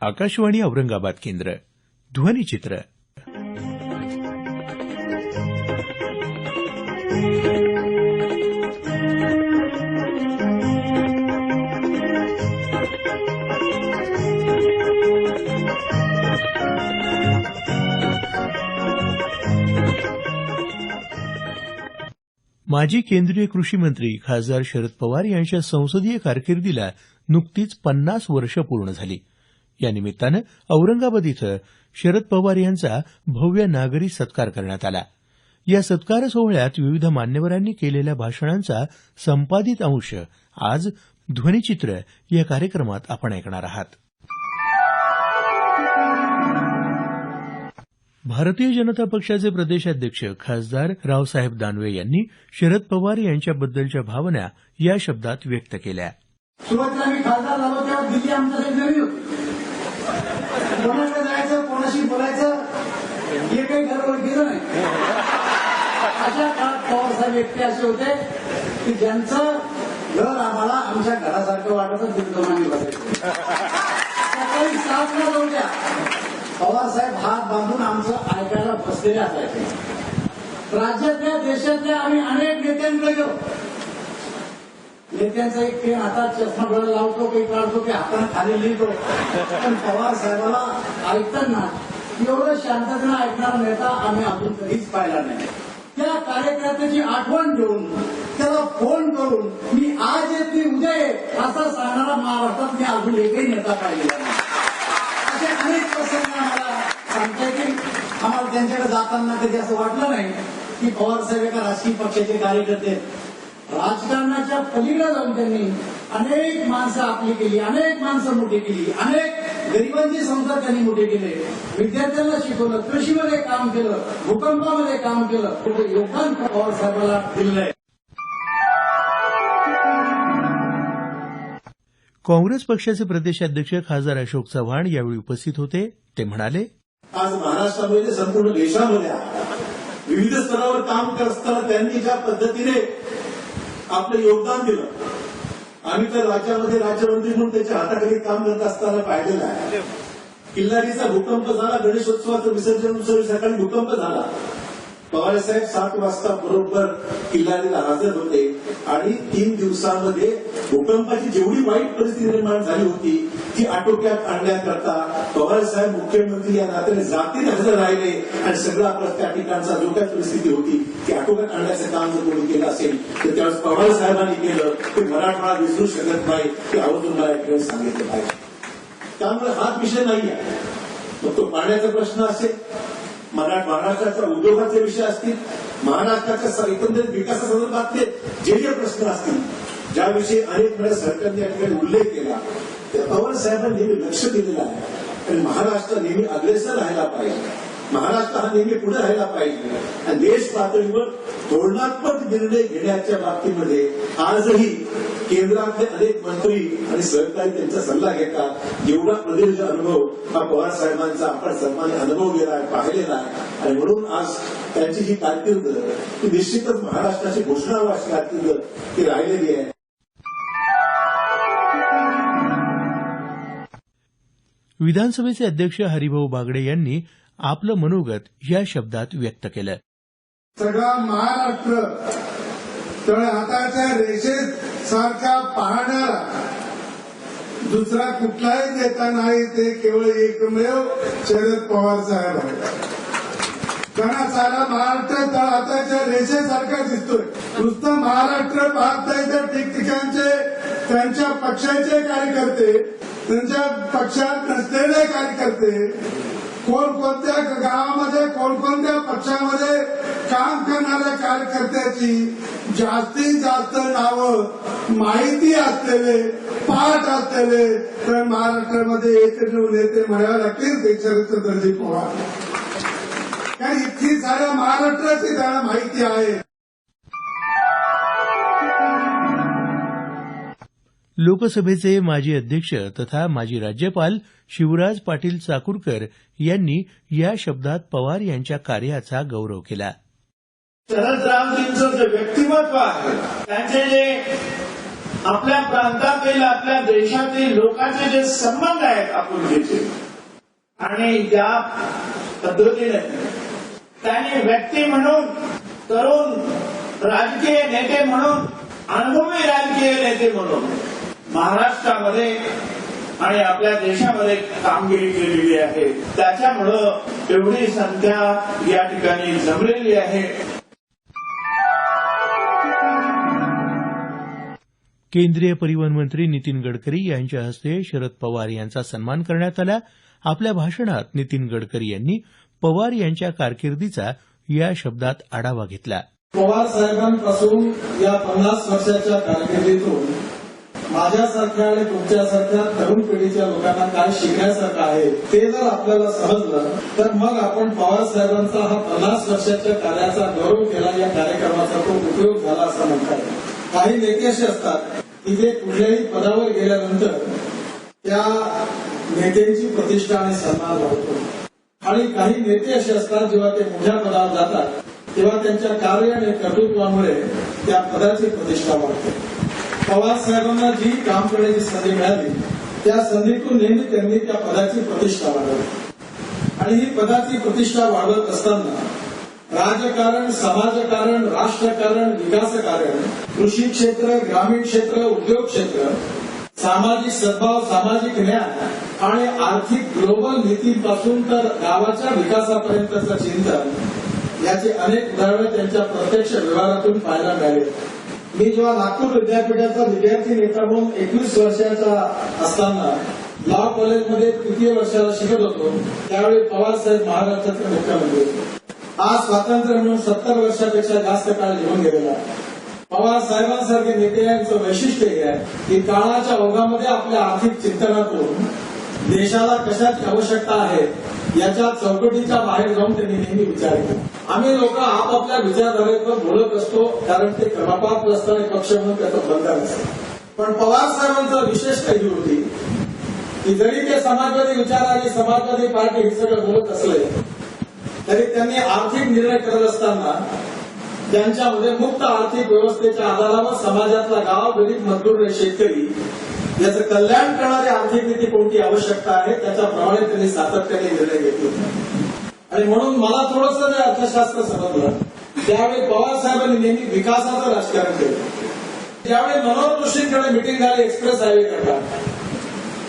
आकाशवाणी औरंगाबाद केंद्र ध्वनिचित्र. माजी केंद्रीय कृषी मंत्री खासदार शरद पवार यांच्या संसदीय कारकिर्दीला नुकतीच 50 वर्ष पूर्ण झाली. या निमित्तानं औरंगाबाद इथं शरद पवार यांचा भव्य नागरी सत्कार करण्यात आला. या सत्कार सोहळ्यात विविध मान्यवरांनी केलेल्या भाषणांचा संपादित अंश आज ध्वनिचित्र या कार्यक्रमात आपण ऐकणार आहात. भारतीय जनता पक्षाचे प्रदेशाध्यक्ष खासदार रावसाहेब दानवे यांनी शरद पवार यांच्याबद्दलच्या भावना या शब्दात व्यक्त केल्या. सुरुवातीला मी खासदार झालो तेव्हा दिल्ली आमच्यासाठी नवी होती. कोणाकडे जायचं, कोणाशी बोलायचं हे काही घरवर गेलं नाही. अशा काळात पवारसाहेब व्यक्ती असे होते की ज्यांचं घर आम्हाला आमच्या घरासारखं वाटतच दिग्गमानी बसायचं. सकाळी 7ला जाऊ द्या, पवारसाहेब हात बांधून आमचं ऐकायला बसलेले असायचे. राज्यातल्या देशातल्या आम्ही अनेक नेत्यांकडे गेलो. नेत्यांचा एक काही हातात चष्मा डोळा लावतो, काही काढतो, काही हाताने खाली लिहितो. पण पवार साहेबाला ऐकताना एवढं शांततेनं ऐकणारा नेता आम्ही अजून कधीच पाहिला नाही. त्या कार्यकर्त्याची आठवण घेऊन त्याला फोन करून मी आज येत मी उद्या येत असं सांगणारा महाराष्ट्रात मी अजून एकही नेता पाहिलेला नाही. असे अनेक प्रसंग आम्हाला सांगता येतील. आम्हाला त्यांच्याकडे जाताना कधी असं वाटलं नाही की पवार साहेब एका राजकीय पक्षाचे कार्यकर्ते. राजकारणाच्या पलीकडे जाऊन त्यांनी अनेक माणसं आपली केली, अनेक माणसं मोठी केली, अनेक गरिबांची संसार त्यांनी मोठे केले. विद्यार्थ्यांना शिकवलं, कृषीमध्ये काम केलं, भूकंपामध्ये काम केलं. कुठे योगदान पवार साहेबांना दिलं आहे. काँग्रेस पक्षाचे प्रदेशाध्यक्ष खासदार अशोक चव्हाण यावेळी उपस्थित होते. ते म्हणाले, आज महाराष्ट्रामध्ये संपूर्ण देशामध्ये विविध स्तरावर काम करत असताना त्यांनी ज्या पद्धतीने आपलं योगदान दिलं, आम्ही तर राज्यामध्ये राज्यमंत्री म्हणून त्याच्या हाताखाली काम करत असताना पाहिलेलं आहे. किल्लारीचा भूकंप झाला, गणेशोत्सवाचं विसर्जन उत्सवी सकाळी भूकंप झाला. पवारसाहेब 7 वाजता बरोबर किल्लारीला हजर होते आणि 3 दिवसांमध्ये भूकंपाची जेवढी वाईट परिस्थिती निर्माण झाली होती ती आटोक्यात आणण्याकरता पवारसाहेब मुख्यमंत्री या नात्याने जातीने हजर राहिले आणि सगळा आपला त्या ठिकाणचा जो काही परिस्थिती होती ती आटोक्यात आणण्याचं काम जर कोणी केलं असेल तर त्यावेळेस पवारसाहेबांनी केलं. ते मराठवाडा विसरू शकत नाही, ते आवर्जून मला एक वेळ सांगितलं पाहिजे. त्यामुळे हाच विषय नाही आहे. मग तो पाण्याचा प्रश्न असेल, महाराष्ट्राच्या उद्योगाचे विषय असतील, महाराष्ट्राच्या एकंदरीत विकासासंदर्भातले जे प्रश्न असतील, ज्याविषयी अनेक वेळा सरकारने या ठिकाणी उल्लेख केला, त्या पवार साहेबांनी नेहमी लक्ष दिलेलं आहे. आणि महाराष्ट्र नेहमी अग्रेसर राहायला पाहिजे, महाराष्ट्र हा नेहमी पुढे राहायला पाहिजे. आणि देश पातळीवर धोरणात्मक निर्णय घेण्याच्या बाबतीमध्ये आजही केंद्रातले अनेक मंत्री आणि सहकारी त्यांचा सल्ला घेतात. एवढा प्रदीर्घ अनुभव हा पवार साहेबांचा आपण सर्वांनी अनुभवलेला आहे, पाहिलेला आहे. आणि म्हणून आज त्यांची जी कारकीर्द ती निश्चितच महाराष्ट्राची घोषणावाची कारकीर्द ती राहिलेली आहे. विधानसभेचे अध्यक्ष हरिभाऊ बागडे यांनी आपलं मनोगत या शब्दात व्यक्त केलं. सगळा महाराष्ट्र तळ हाताच्या रेषेत सारखा पाहणारा दुसरा कुठलाही नेता नाही, ते केवळ एकमेव शरद पवार साहेब आहेत. कारण सारा महाराष्ट्र तळ हाताच्या रेषेसारखा दिसतोय. नुसतं महाराष्ट्र पाहताय तर ठिकठिकाणचे त्यांच्या पक्षाचे कार्यकर्ते, त्यांच्या पक्षात नसलेले कार्यकर्ते, कोणकोणत्या गावामध्ये कोणकोणत्या पक्षामध्ये काम करणाऱ्या कार्यकर्त्याची जास्तीत जास्त नावं माहिती असलेले, पाठ असलेले तर महाराष्ट्रामध्ये एकमेव नेते म्हणावे लागतील ते शरदचंद्रजी पवार. कारण इतकी साऱ्या महाराष्ट्राची त्यांना माहिती आहे. लोकसभेचे माजी अध्यक्ष तथा माजी राज्यपाल शिवराज पाटील चाकूरकर यांनी या शब्दात पवार यांच्या कार्याचा गौरव केला. शरदरावजींचं जे व्यक्तिमत्व आहे, त्यांचे जे आपल्या प्रांतातील आपल्या देशातील लोकांचे जे संबंध आहेत आपुलकीचे आणि ज्या पद्धतीने त्यांनी व्यक्ती म्हणून तरुण राजकीय नेते म्हणून अनुभवी राजकीय नेते म्हणून महाराष्ट्रामध्ये आणि आपल्या देशामध्ये कामगिरी केलेली आहे. त्याच्यामुळं एवढी संख्या या ठिकाणी जमलेली आहे. केंद्रीय परिवहन मंत्री नितीन गडकरी यांच्या हस्ते शरद पवार यांचा सन्मान करण्यात आला. आपल्या भाषणात नितीन गडकरी यांनी पवार यांच्या कारकिर्दीचा या शब्दात आढावा घेतला. पवार साहेबांपासून या 50 वर्षाच्या कारकिर्दीतून माझ्यासारख्या आणि तुमच्यासारख्या तरुण पिढीच्या लोकांना काय शिकण्यासारखं आहे ते जर आपल्याला समजलं तर मग आपण पवार साहेबांचा हा 50 वर्षाच्या कार्याचा गौरव केला, या कार्यक्रमाचा तो उपयोग झाला असं म्हणता येईल. काही नेते असे असतात की जे कुठल्याही पदावर गेल्यानंतर त्या नेत्यांची प्रतिष्ठा आणि सन्मान वाढतो आणि काही नेते असे असतात जेव्हा ते मोठ्या पदावर जातात तेव्हा त्यांच्या कार्य आणि कर्तृत्वामुळे त्या पदाची प्रतिष्ठा वाढते. पवार साहेबांना जी काम करण्याची संधी मिळाली त्या संधीतून नेहमी त्यांनी त्या पदाची प्रतिष्ठा वाढवली आणि ही पदाची प्रतिष्ठा वाढवत असताना राजकारण, समाजकारण, राष्ट्रकारण, विकासकारण, कृषी क्षेत्र, ग्रामीण क्षेत्र, उद्योग क्षेत्र, सामाजिक सद्भाव, सामाजिक न्याय आणि आर्थिक ग्लोबल नीतीपासून तर गावाच्या विकासापर्यंतचं चिंतन याचे अनेक उदाहरणं त्यांच्या प्रत्यक्ष व्यवहारातून पाहायला मिळाले. मी जेव्हा नागपूर विद्यापीठाचा विद्यार्थी नेता म्हणून 21 वर्षाचा असताना लॉ कॉलेजमध्ये तृतीय वर्षाला शिकत होतो त्यावेळी पवार साहेब महाराष्ट्राचे मुख्यमंत्री होते. आज स्वातंत्र्य म्हणून 70 वर्षापेक्षा जास्त काळ निघून गेलेला. पवार साहेबांसारखे नेते यांचं वैशिष्ट्य हे आहे की काळाच्या ओघामध्ये आपल्या आर्थिक चिंतनातून देशाला कशाची आवश्यकता आहे याच्या चौकटीच्या बाहेर जाऊन त्यांनी नेहमी विचार केला. आम्ही लोक आपापल्या विचारधारेवर बोलत असतो कारण ते क्रमापात आणि पक्ष म्हणून त्याचं बंधन असतं. पण पवार साहेबांचा विशेष काही होती की जरी ते समाजवादी विचार आणि समाजवादी पार्टी हे सगळं बोलत असले तरी त्यांनी आर्थिक निर्णय करत असताना त्यांच्यामध्ये मुक्त आर्थिक व्यवस्थेच्या आधारावर समाजातला गाव, गरीब, मजदूर आणि शेतकरी याचं कल्याण करणारी आर्थिक नीती कोणती आवश्यकता आहे त्याच्याप्रमाणे त्यांनी सातत्याने निर्णय घेतले. आणि म्हणून मला थोडंसं जे अर्थशास्त्र समजलं त्यावेळी पवार साहेबांनी नेहमी विकासाचं राजकारण केलं. ज्यावेळी मनोहर जोशींकडे मिटिंग झाली एक्सप्रेस हायवे करता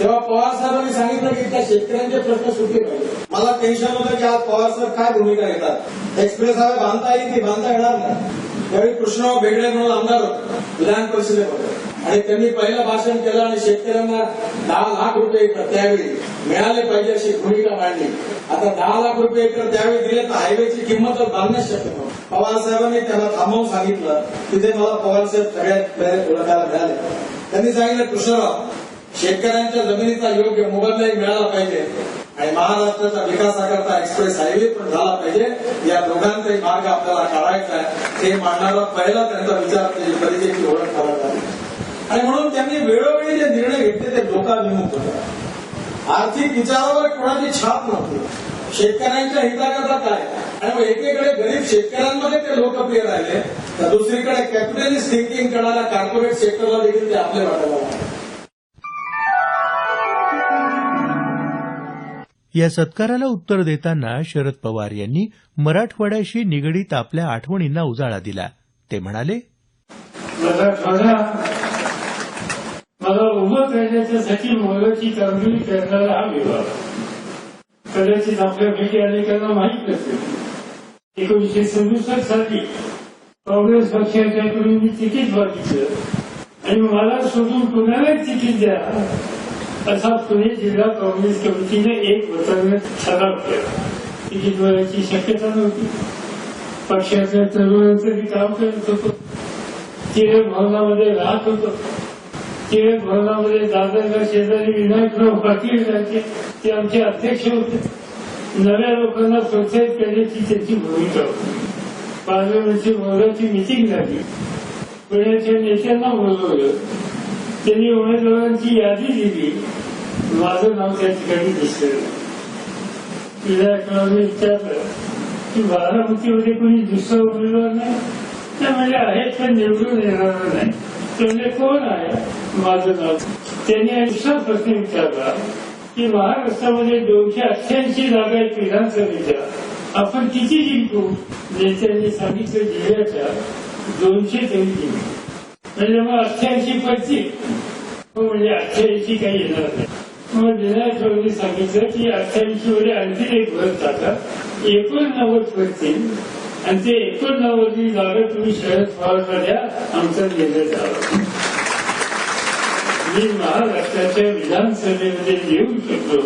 तेव्हा पवार साहेबांनी सांगितलं की त्या शेतकऱ्यांचे प्रश्न सुटले पाहिजे. मला टेन्शन होतं की आज पवार साहेब काय भूमिका घेतात, एक्सप्रेस हायवे बांधता येईल की बांधता येणार नाही. त्यावेळी कृष्णराव बेगडे म्हणून आमदार होते विधान परिषदेमध्ये आणि त्यांनी पहिलं भाषण केलं आणि शेतकऱ्यांना 10 लाख रुपये एकर त्यावेळी मिळाले पाहिजे अशी भूमिका मांडली. आता 10 लाख रुपये एकर त्यावेळी दिले तर हायवेची किंमत बांधण्यास शक्य नव्हती. पवार साहेबांनी त्याला थांबवून सांगितलं तिथे मला पवार साहेब सगळ्यात ओळखायला मिळाले. त्यांनी सांगितलं कृष्णराव शेतकऱ्यांच्या जमिनीचा योग्य मोबदलाही मिळाला पाहिजे आणि महाराष्ट्राच्या विकासाकरता एक्सप्रेस हायवे पण झाला पाहिजे. या दोघांचाही मार्ग आपल्याला काढायचा आहे हे मांडणारा पहिला त्यांचा विचार परिचयाची ओळख करायला आली. आणि म्हणून त्यांनी वेळोवेळी जे निर्णय घेतले ते लोकाभिमुख होते. आर्थिक विचारावर कोणाची छाप नव्हती. शेतकऱ्यांच्या हिताकरता काय आणि मग एकीकडे गरीब शेतकऱ्यांमध्ये ते लोकप्रिय राहिले तर दुसरीकडे कॅपिटलिस्ट थिंकिंग करणाऱ्या कॉर्पोरेट सेक्टरला देखील ते आपले वाटायला लागले. या सत्काराला उत्तर देताना शरद पवार यांनी मराठवाड्याशी निगडीत आपल्या आठवणींना उजाळा दिला. ते म्हणाले, मला उभं करण्याच्यासाठी मोलाची कामगिरी करणारा हा विभाग कदाचित आपल्या भेटी अनेकांना माहीत नसेल. 1967 साली काँग्रेस पक्षाच्याकडून मी तिकीट मागितलं आणि मला सोडून कुणाला तिकीट द्या असा पुणे जिल्हा काँग्रेस कमिटीने एक वचन ठराव केला. तिकीट मिळायची शक्यता नव्हती. पक्षाच्या तरुणांचं मी काम करत होतो. टिळक भवनामध्ये राहत होतो. टिळक भवनामध्ये दादरला शेजारी विनायकराव पाटील यांचे ते आमचे अध्यक्ष होते. नव्या लोकांना प्रोत्साहित करण्याची त्यांची भूमिका होती. पार्लमेंटची मोलाची मिटिंग झाली. पुण्याच्या नेत्यांना बोलवलं. त्यांनी उमेदवारांची यादी दिली. माझं नाव त्या ठिकाणी दिसलं. विनायकरावने विचारलं की बारामतीमध्ये कोणी दुसरा उमेदवार नाही. त्या म्हणजे आहेत पण निवडून येणार नाही. म्हणजे कोण आहे? माझं नाव. त्यांनी दुसरा प्रश्न विचारला की महाराष्ट्रामध्ये 288 जागा आहेत विधानसभेच्या, आपण किती जिंकू? नेत्यांनी सांगितलं जिल्ह्याच्या 200 तरी जिंकू. म्हणजे मग 88 पडतील, म्हणजे 88 काही येणार नाही. मग विनायक राऊतांनी सांगितलं की 88 मध्ये आणखी एक भर टाका, 89 पडतील आणि ते 89 जागा तुम्ही शरद पवारला द्या, आमचा निर्णय झाला. मी महाराष्ट्राच्या विधानसभेमध्ये येऊ शकलो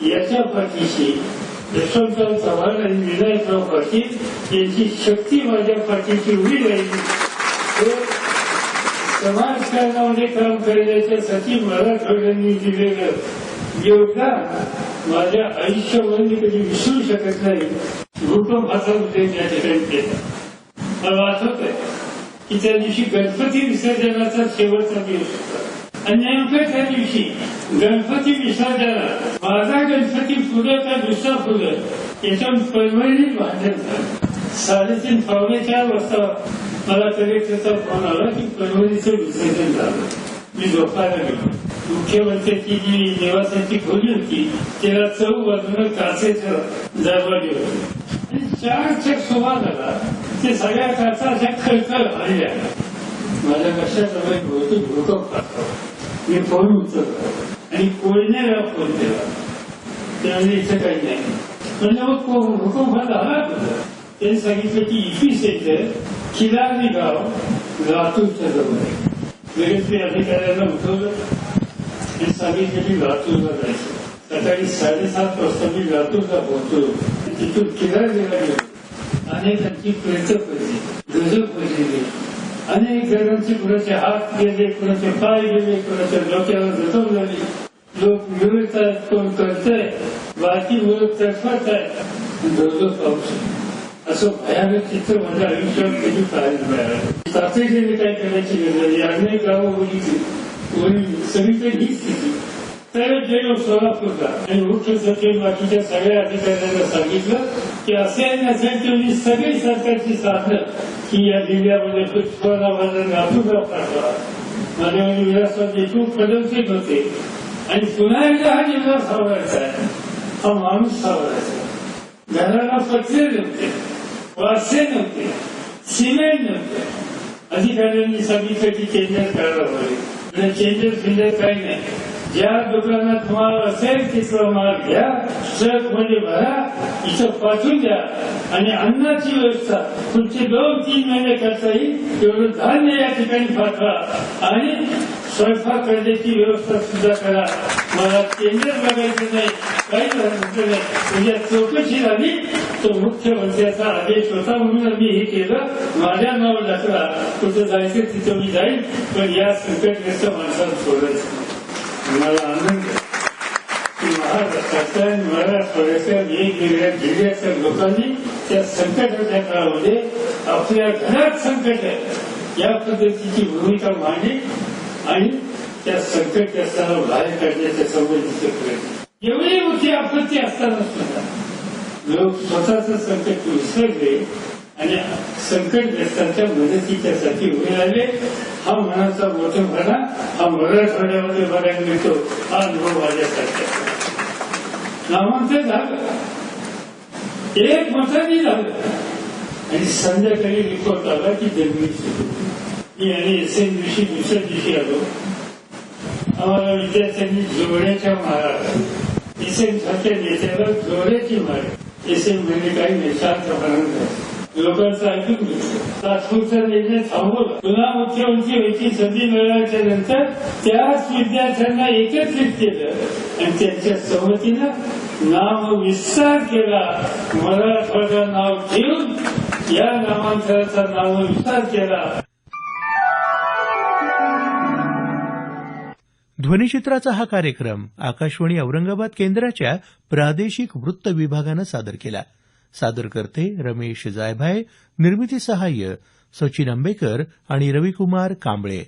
याच्या पाठीशी यशवंतराव चव्हाण आणि विनायकराव पाटील यांची शक्ती माझ्या पाठीशी उभी राहिली. समाजकारणामध्ये काम करण्याच्यासाठी मराठवाड्यांनी दिलेलं योगदान माझ्या आयुष्यामध्ये कधी विसरू शकत नाही. भूकंपाचा उद्देश या ठिकाणी केला. मला आठवत आहे की त्या दिवशी गणपती विसर्जनाचा शेवटचा दिवस होता आणि नेमकं त्या दिवशी गणपती विसर्जनात माझा गणपती फुलं का दुसरा फुलं याच्यावर परभणीत भांडण झालं. 3:30 पावणे 4 वाजता मला कलेक्टरचा फोन आला की परभणीचं विसर्जन झालं. मी झोपायला गेलो. मुख्यमंत्र्यांची जी निवासाची खोली होती त्याला 4 बाजूनं काचेचं दरवाजे होते आणि 4च्या सुमाराला ते सगळ्या काचा अशा खळखळ हलल्या. माझ्या लक्षात बहुतेक भूकंप असतो. मी फोन उचलला आणि कोयनेला फोन केला. त्यामध्ये इथं काही नाही. म्हणजे मग भूकंप झाला. त्यांनी सांगितलं की इपिसेंटर खिलारी गाव लातूरच्या जवळ आहे. लगेच मी अधिकाऱ्यांना उठवलं आणि सांगितलं की लातूरला जायचं. सकाळी 7:30 वाजता मी लातूरला पोहोचलो. तिथून खिलारीला गेलो. अनेकांची प्रेत पडली, गजब पडलेली. अनेक जणांचे कुणाचे हात गेले, कुणाचे पाय गेले, कुणाच्या डोक्यावर जखम झाली. लोक मिळतात, कोण करतंय, बाकी मुलं तडफत आहे. जोरजोर पाऊस. असं भयानक चित्र माझ्या आयुष्यात कधी पाहायला मिळालं. तातडीने काय करायची गरज नाही. अनेक गावं बघितली, सगळीकडे ही स्थिती. तर गेलो सोलापूरला आणि मुख्य सचिव बाकीच्या सगळ्या अधिकाऱ्यांना सांगितलं की असे नसेल सगळी सरकारची साधनं की या जिल्ह्यामध्ये लातूरला पाठवा. माझ्या विलासराव देशमुख पदवचित होते आणि पुन्हा एकदा हा जिल्हा सावरायचा आहे. हा माणूस सावरायचा. घराला पत्रे नव्हते, वारसे नव्हते, सिमेंट नव्हते. अधिकाऱ्यांनी सांगितलं की चेंजर करायला पाहिजे. चेंजर फिंजर काही नाही. ज्या दुकानात माल असेल तिथला माल घ्या, ट्रक मध्ये भरा, इथं पाठवून द्या आणि अन्नाची व्यवस्था पुढचे 2-3 महिने करता येईल तेवढं धान्य या ठिकाणी पाठवा आणि स्वयंपाक करण्याची व्यवस्था सुद्धा करा. मला केंद्र बघायचं नाही, काही म्हटलं नाही. म्हणजे चौकशी झाली तो मुख्यमंत्र्याचा आदेश होता म्हणून मी हे केलं. माझ्या नाव टाकला. कुठं जायचं तिथं मी जाईल, पण या संकटग्रस्त माणसाला सोडायचं. मला आनंद की महाराष्ट्राच्या मराठवाड्याच्या वेगवेगळ्या जिल्ह्याच्या लोकांनी त्या संकटाच्या काळामध्ये आपल्या घरात संकट आहे या पद्धतीची भूमिका मांडली आणि त्या संकटग्रस्ताला बाहेर काढण्याच्या संबंधीचे प्रयत्न. एवढी मोठी आपत्ती असताना सुद्धा लोक स्वतःचं संकट विसरले आणि संकटग्रस्तांच्या मदतीच्यासाठी उभे राहिले. हा मनाचा मोठेपणा हा मराठवाड्यामध्ये बघायला मिळतो. हा अनुभव माझ्यासाठी नामांतर झालं, एक मतानी झालं आणि संध्याकाळी रिपोर्ट आला की जंगली सुरू. मी आणि SNBC दुसऱ्या दिवशी आलो. आम्हाला विद्यार्थ्यांनी जोड्याच्या मारा, SN सारख्या नेत्याला जोड्याची मार. SN म्हणजे काही नाही, शांतपणानं लोकांचं ऐकून घेतलं. तात्पुरता निर्णय थांबवला. पुन्हा मुख्यमंत्री व्हायची संधी मिळाल्याच्या नंतर त्याच विद्यार्थ्यांना एकत्रित केलं आणि त्यांच्या संमतीनं नाम विस्तार केला. मराठवाडा नाव घेऊन या नामांतराचा नाम विस्तार केला. ध्वनिचित्राचा हा कार्यक्रम आकाशवाणी औरंगाबाद केंद्राच्या प्रादेशिक वृत्त विभागानं सादर केला. सादरकर्ते रमेश जायभाय, निर्मिती सहाय्य सचिन आंबेकर आणि रविकुमार कांबळे.